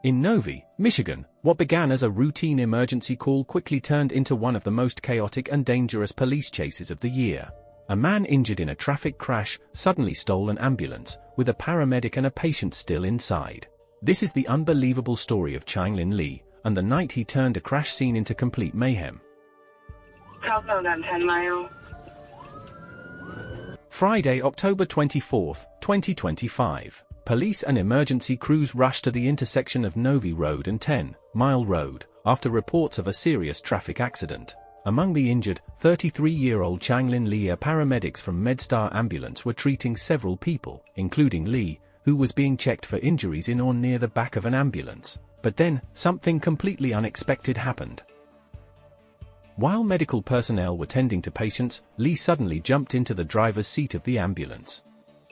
In Novi, Michigan, what began as a routine emergency call quickly turned into one of the most chaotic and dangerous police chases of the year. A man injured in a traffic crash suddenly stole an ambulance, with a paramedic and a patient still inside. This is the unbelievable story of Changlin Li, and the night he turned a crash scene into complete mayhem. Friday, October 24, 2025. Police and emergency crews rushed to the intersection of Novi Road and 10 Mile Road, after reports of a serious traffic accident. Among the injured, 33-year-old Changlin Li. Paramedics from MedStar Ambulance were treating several people, including Li, who was being checked for injuries in or near the back of an ambulance. But then, something completely unexpected happened. While medical personnel were tending to patients, Li suddenly jumped into the driver's seat of the ambulance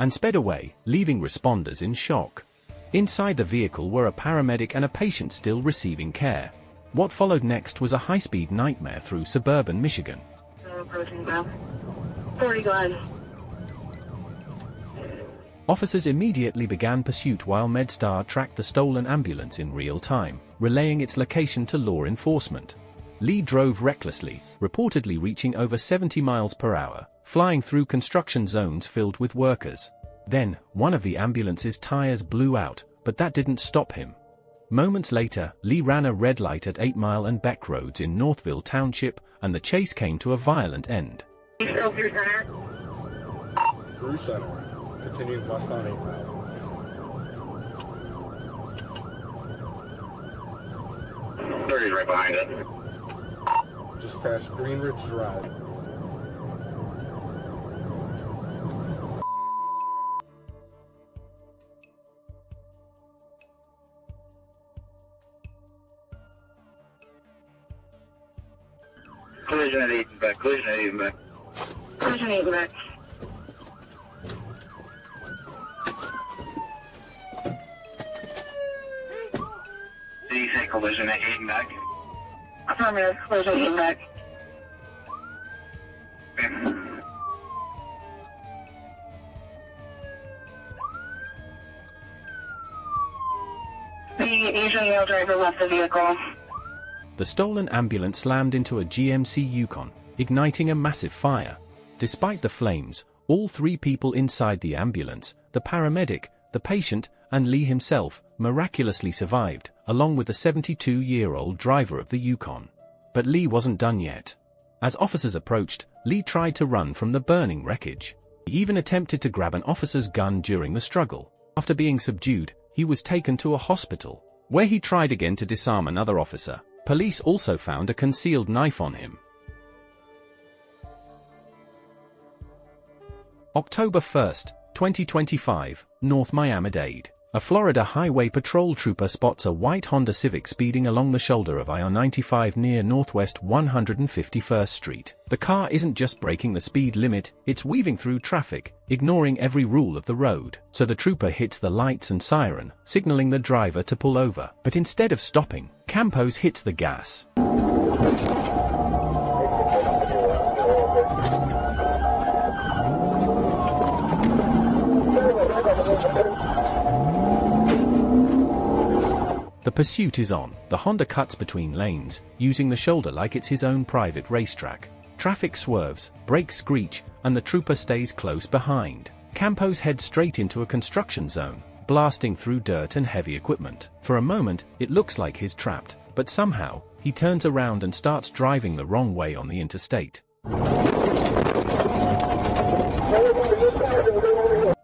and sped away, leaving responders in shock. Inside the vehicle were a paramedic and a patient still receiving care. What followed next was a high-speed nightmare through suburban Michigan. Officers immediately began pursuit while MedStar tracked the stolen ambulance in real time, relaying its location to law enforcement. Li drove recklessly, reportedly reaching over 70 miles per hour, flying through construction zones filled with workers. Then, one of the ambulance's tires blew out, but that didn't stop him. Moments later, Li ran a red light at 8 Mile and Beck Roads in Northville Township, and the chase came to a violent end. Through center. Continuing westbound 8 Mile. Right behind it. Just past Green Ridge Drive. Collision at 8 and back. Collision at 8 and back. Collision 8 and back. Did you say collision at 8 and back? Affirmative. Collision 8 and back. Okay. The Asian male driver left the vehicle. The stolen ambulance slammed into a GMC Yukon, igniting a massive fire. Despite the flames, all three people inside the ambulance, the paramedic, the patient, and Li himself, miraculously survived, along with the 72-year-old driver of the Yukon. But Li wasn't done yet. As officers approached, Li tried to run from the burning wreckage. He even attempted to grab an officer's gun during the struggle. After being subdued, he was taken to a hospital, where he tried again to disarm another officer. Police also found a concealed knife on him. October 1, 2025, North Miami-Dade. A Florida Highway Patrol trooper spots a white Honda Civic speeding along the shoulder of I-95 near Northwest 151st Street. The car isn't just breaking the speed limit, it's weaving through traffic, ignoring every rule of the road. So the trooper hits the lights and siren, signaling the driver to pull over. But instead of stopping, Campos hits the gas. The pursuit is on. The Honda cuts between lanes, using the shoulder like it's his own private racetrack. Traffic swerves, brakes screech, and the trooper stays close behind. Campos heads straight into a construction zone, blasting through dirt and heavy equipment. For a moment, it looks like he's trapped, but somehow, he turns around and starts driving the wrong way on the interstate.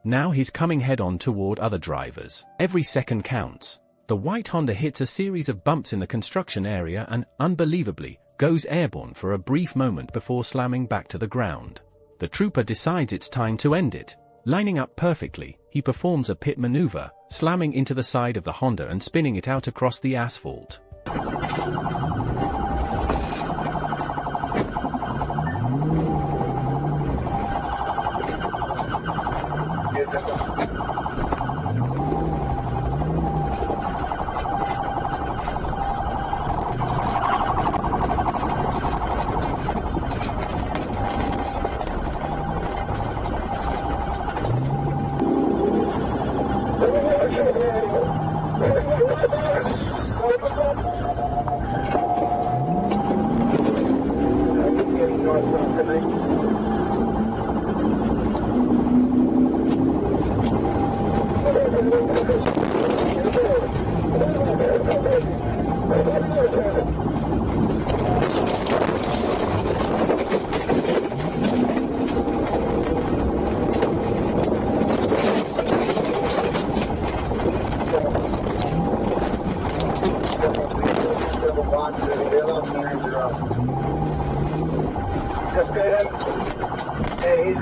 Now he's coming head-on toward other drivers. Every second counts. The white Honda hits a series of bumps in the construction area and, unbelievably, goes airborne for a brief moment before slamming back to the ground. The trooper decides it's time to end it. Lining up perfectly, he performs a pit maneuver, slamming into the side of the Honda and spinning it out across the asphalt.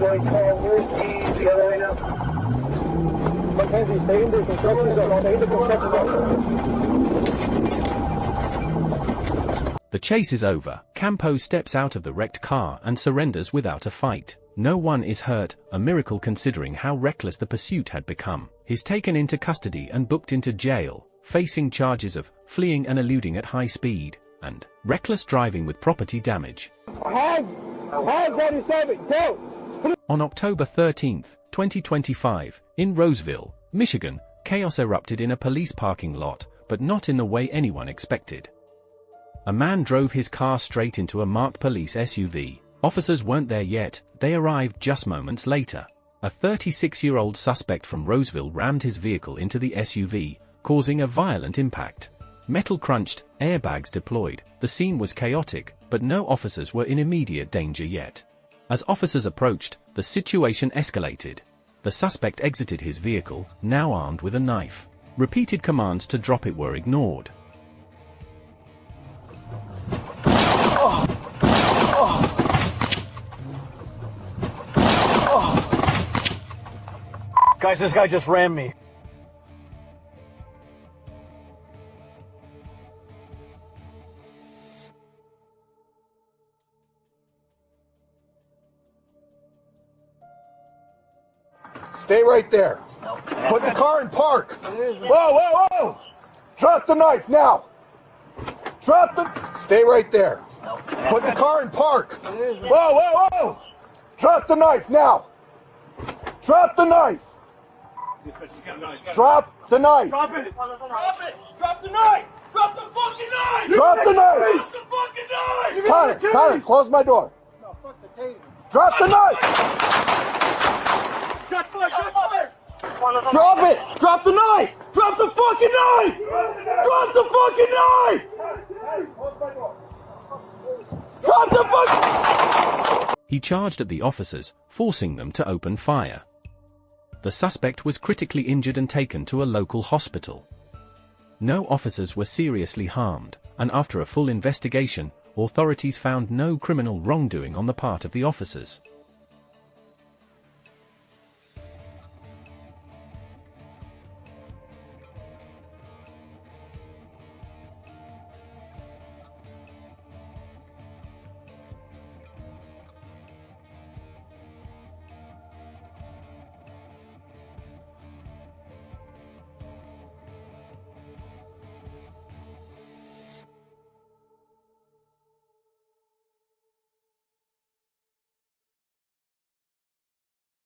going call. Where's the other way now? Mackenzie, stay in the construction zone. Stay in the construction zone. The chase is over. Campo steps out of the wrecked car and surrenders without a fight. No one is hurt, a miracle considering how reckless the pursuit had become. He's taken into custody and booked into jail, facing charges of fleeing and eluding at high speed, and reckless driving with property damage. Hands on your stomach, go! On October 13, 2025, in Roseville, Michigan, chaos erupted in a police parking lot, but not in the way anyone expected. A man drove his car straight into a marked police SUV. Officers weren't there yet, they arrived just moments later. A 36-year-old suspect from Roseville rammed his vehicle into the SUV, causing a violent impact. Metal crunched, airbags deployed, the scene was chaotic, but no officers were in immediate danger yet. As officers approached, the situation escalated. The suspect exited his vehicle, now armed with a knife. Repeated commands to drop it were ignored. Guys, this guy just rammed me. Stay right there. Put the car in park. Whoa! Drop the knife now. Stay right there. Put the car in park. Whoa! Drop the knife now. Drop the knife. Drop the knife. Drop it! Drop it! Drop the knife! Drop the fucking knife! Drop the knife. Drop the fucking knife! Connor, close my door. Drop the knife. Shots fired! Shots fired! Drop it! Drop the knife! Drop the fucking knife! Drop the fucking knife! Drop the fucking... He charged at the officers, forcing them to open fire. The suspect was critically injured and taken to a local hospital. No officers were seriously harmed, and after a full investigation, authorities found no criminal wrongdoing on the part of the officers.